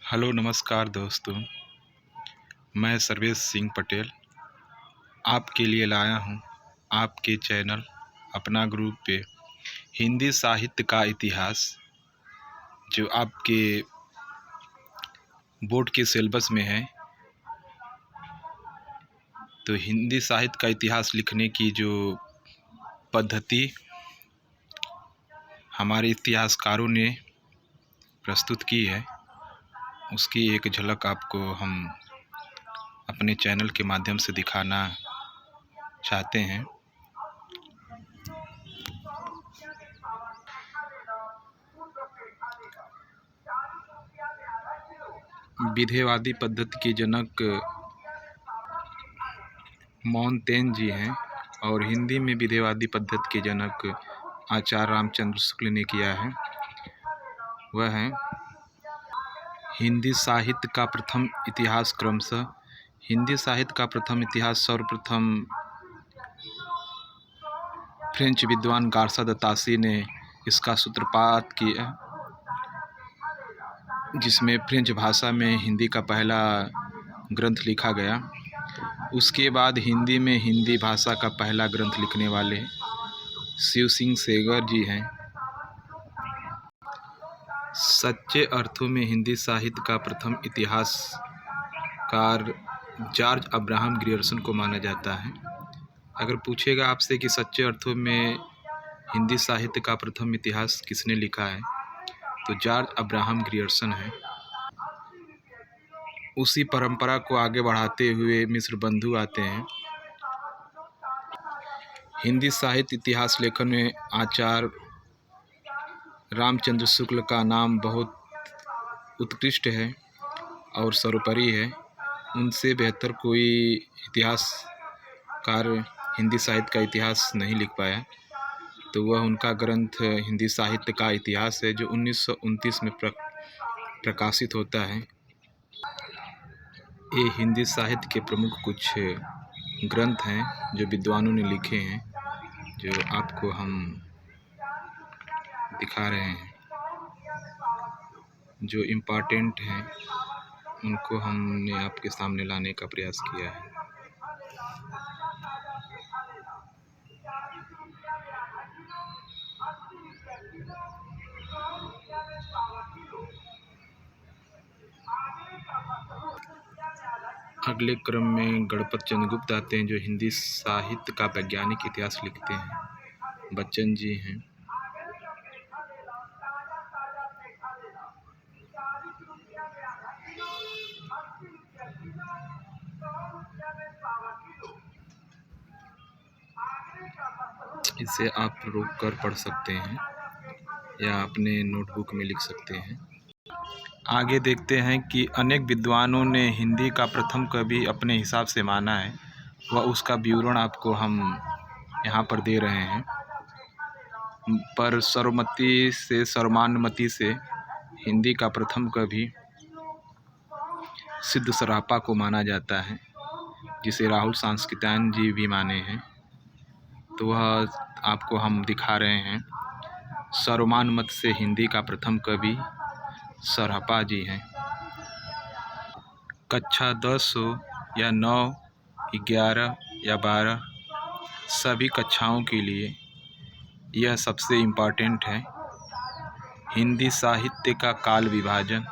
Hello नमस्कार दोस्तों। मैं सर्वेश सिंह पटेल आपके लिए लाया हूँ आपके चैनल अपना ग्रुप पे हिंदी साहित्य का इतिहास, जो आपके बोर्ड के सिलेबस में है। तो हिंदी साहित्य का इतिहास लिखने की जो पद्धति हमारे इतिहासकारों ने प्रस्तुत की है, उसकी एक झलक आपको हम अपने चैनल के माध्यम से दिखाना चाहते हैं। विधेयवादी पद्धति के जनक मोंतेन जी हैं और हिंदी में विधेयवादी पद्धति के जनक आचार्य रामचंद्र शुक्ल ने किया है। वह है हिंदी साहित्य का प्रथम इतिहास। क्रमशः हिंदी साहित्य का प्रथम इतिहास सर्वप्रथम फ्रेंच विद्वान गार्सा द तासी ने इसका सूत्रपात किया, जिसमें फ्रेंच भाषा में हिंदी का पहला ग्रंथ लिखा गया। उसके बाद हिंदी में हिंदी भाषा का पहला ग्रंथ लिखने वाले शिव सिंह सेगर जी हैं। सच्चे अर्थों में हिंदी साहित्य का प्रथम इतिहासकार जॉर्ज अब्राहम ग्रियर्सन को माना जाता है। अगर पूछेगा आपसे कि सच्चे अर्थों में हिंदी साहित्य का प्रथम इतिहास किसने लिखा है, तो जॉर्ज अब्राहम ग्रियर्सन है। उसी परंपरा को आगे बढ़ाते हुए मिस्र बंधु आते हैं। हिंदी साहित्य इतिहास लेखन में आचार्य रामचंद्र शुक्ल का नाम बहुत उत्कृष्ट है और सर्वोपरि है। उनसे बेहतर कोई इतिहासकार हिंदी साहित्य का इतिहास नहीं लिख पाया। तो वह उनका ग्रंथ हिंदी साहित्य का इतिहास है, जो 1929 में प्रकाशित होता है। ये हिंदी साहित्य के प्रमुख कुछ ग्रंथ हैं जो विद्वानों ने लिखे हैं, जो आपको हम दिखा रहे हैं। जो इम्पॉर्टेंट हैं उनको हमने आपके सामने लाने का प्रयास किया है। अगले क्रम में गणपत चंद्रगुप्त आते हैं, जो हिंदी साहित्य का वैज्ञानिक इतिहास लिखते हैं। बच्चन जी हैं। इसे आप रोक कर पढ़ सकते हैं या अपने नोटबुक में लिख सकते हैं। आगे देखते हैं कि अनेक विद्वानों ने हिंदी का प्रथम कवि अपने हिसाब से माना है। वह उसका विवरण आपको हम यहाँ पर दे रहे हैं। पर सर्वमान्यमति से हिंदी का प्रथम कवि सिद्ध सरापा को माना जाता है, जिसे राहुल सांस्कृत्यायन जी भी माने हैं। तो वह आपको हम दिखा रहे हैं। सर्वमान्य मत से हिंदी का प्रथम कवि सरापा जी हैं। कक्षा 10 हो या 9, 11 या 12, सभी कक्षाओं के लिए यह सबसे इम्पॉर्टेंट है। हिंदी साहित्य का काल विभाजन।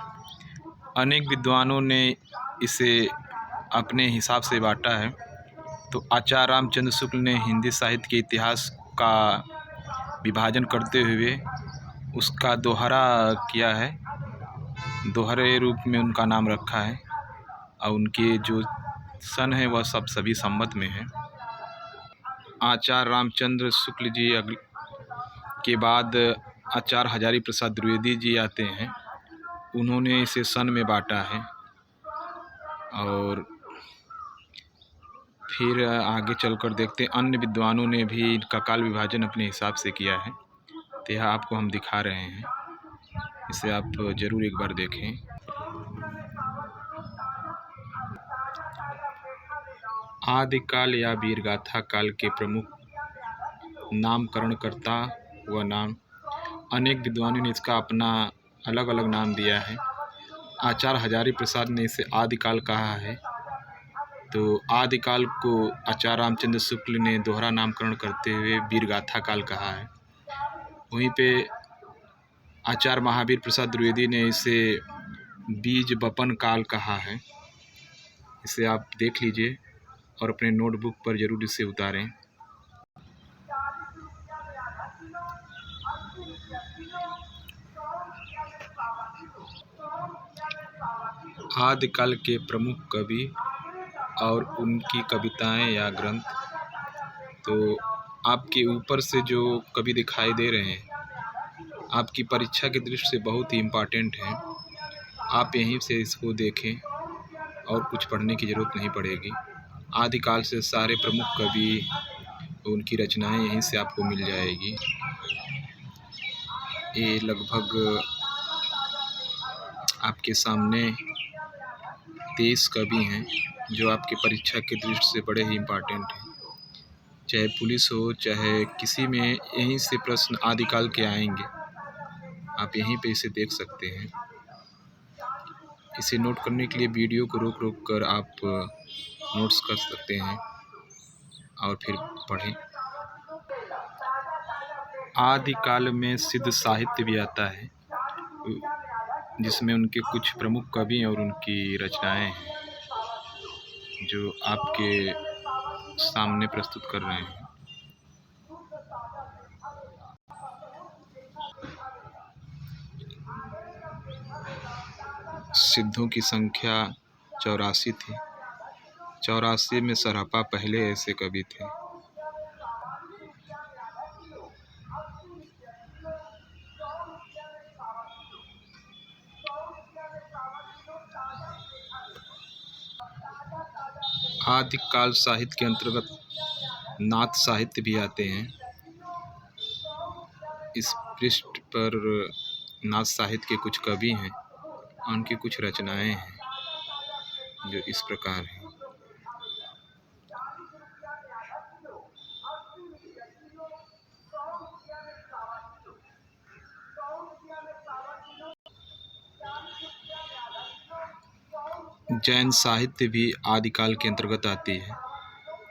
अनेक विद्वानों ने इसे अपने हिसाब से बांटा है। तो आचार्य रामचंद्र शुक्ल ने हिंदी साहित्य के इतिहास का विभाजन करते हुए उसका दोहरा किया है। दोहरे रूप में उनका नाम रखा है और उनके जो सन है वह सभी सम्मत में है। आचार्य रामचंद्र शुक्ल जी के बाद आचार्य हजारी प्रसाद द्विवेदी जी आते हैं। उन्होंने इसे सन में बांटा है और फिर आगे चलकर देखते हैं अन्य विद्वानों ने भी इनका काल विभाजन अपने हिसाब से किया है। तो यह आपको हम दिखा रहे हैं, इसे आप ज़रूर एक बार देखें। आदिकाल या वीरगाथा काल के प्रमुख नामकरणकर्ता व नाम। अनेक विद्वानों ने इसका अपना अलग अलग नाम दिया है। आचार्य हजारी प्रसाद ने इसे आदिकाल कहा है। तो आदिकाल को आचार्य रामचंद्र शुक्ल ने दोहरा नामकरण करते हुए वीरगाथा काल कहा है। वहीं पे आचार्य महावीर प्रसाद द्विवेदी ने इसे बीज बपन काल कहा है। इसे आप देख लीजिए और अपने नोटबुक पर जरूर इसे उतारें। आदिकाल के प्रमुख कवि और उनकी कविताएं या ग्रंथ, तो आपके ऊपर से जो कवि दिखाई दे रहे हैं आपकी परीक्षा की दृष्टि से बहुत ही इम्पोर्टेंट हैं। आप यहीं से इसको देखें और कुछ पढ़ने की ज़रूरत नहीं पड़ेगी। आदिकाल से सारे प्रमुख कवि, उनकी रचनाएं यहीं से आपको मिल जाएगी। ये लगभग आपके सामने 23 कवि हैं जो आपकी परीक्षा की दृष्टि से बड़े ही इम्पोर्टेंट हैं। चाहे पुलिस हो चाहे किसी में, यहीं से प्रश्न आदिकाल के आएंगे। आप यहीं पे इसे देख सकते हैं। इसे नोट करने के लिए वीडियो को रोक रोक कर आप नोट्स कर सकते हैं और फिर पढ़ें। आदिकाल में सिद्ध साहित्य भी आता है, जिसमें उनके कुछ प्रमुख कवि और उनकी रचनाएं हैं जो आपके सामने प्रस्तुत कर रहे हैं। सिद्धों की संख्या 84 थी। 84 में सरहपा पहले ऐसे कवि थे। आदिकाल साहित्य के अंतर्गत नाथ साहित्य भी आते हैं। इस पृष्ठ पर नाथ साहित्य के कुछ कवि हैं, उनकी कुछ रचनाएं हैं जो इस प्रकार हैं। जैन साहित्य भी आदिकाल के अंतर्गत आती है।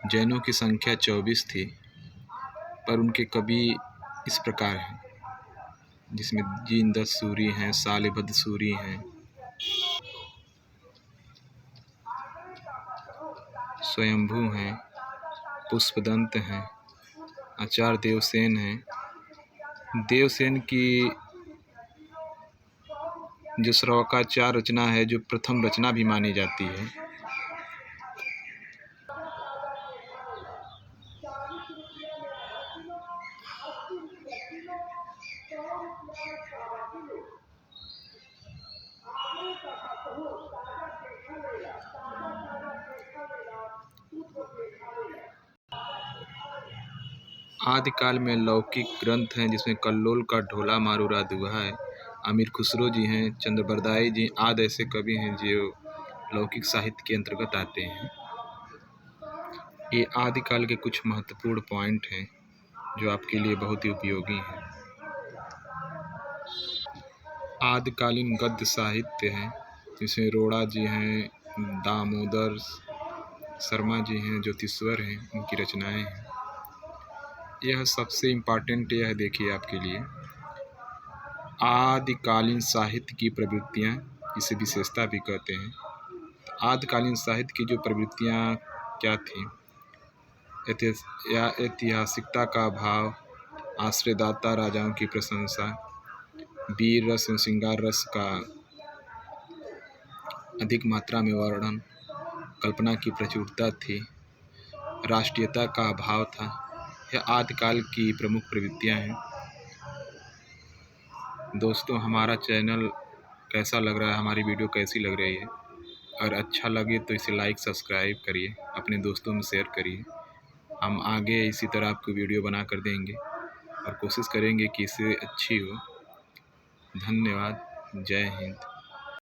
जैनों की संख्या 24 थी, पर उनके कवि इस प्रकार हैं, जिसमें दीनदत्त सूरी हैं, शालिभद्र सूरी हैं, स्वयंभू हैं, पुष्पदंत हैं, आचार्य देवसेन हैं। देवसेन की जो श्रवकाचार रचना है, जो प्रथम रचना भी मानी जाती है। आदिकाल में लौकिक ग्रंथ हैं, जिसमें कल्लोल का ढोला मारूरा दुहा है। अमीर खुसरो जी हैं, चंद्रबरदाई जी आदि ऐसे कवि हैं जो लौकिक साहित्य के अंतर्गत आते हैं। ये आदिकाल के कुछ महत्वपूर्ण पॉइंट हैं जो आपके लिए बहुत ही उपयोगी हैं। आदिकालीन गद्य साहित्य हैं, जिसमें रोड़ा जी हैं, दामोदर शर्मा जी हैं, ज्योतिश्वर हैं, उनकी रचनाएं हैं। यह सबसे इम्पॉर्टेंट यह देखिए आपके लिए, आदिकालीन साहित्य की प्रवृत्तियाँ, इसे विशेषता भी कहते हैं। आदिकालीन साहित्य की जो प्रवृत्तियाँ क्या थीं? ऐतिहासिकता का भाव, आश्रयदाता राजाओं की प्रशंसा, वीर रस एवं श्रृंगार रस का अधिक मात्रा में वर्णन, कल्पना की प्रचुरता थी, राष्ट्रीयता का अभाव था। यह आदिकाल की प्रमुख प्रवृत्तियाँ हैं। दोस्तों, हमारा चैनल कैसा लग रहा है, हमारी वीडियो कैसी लग रही है? अगर अच्छा लगे तो इसे लाइक सब्सक्राइब करिए, अपने दोस्तों में शेयर करिए। हम आगे इसी तरह आपको वीडियो बना कर देंगे और कोशिश करेंगे कि इसे अच्छी हो। धन्यवाद। जय हिंद।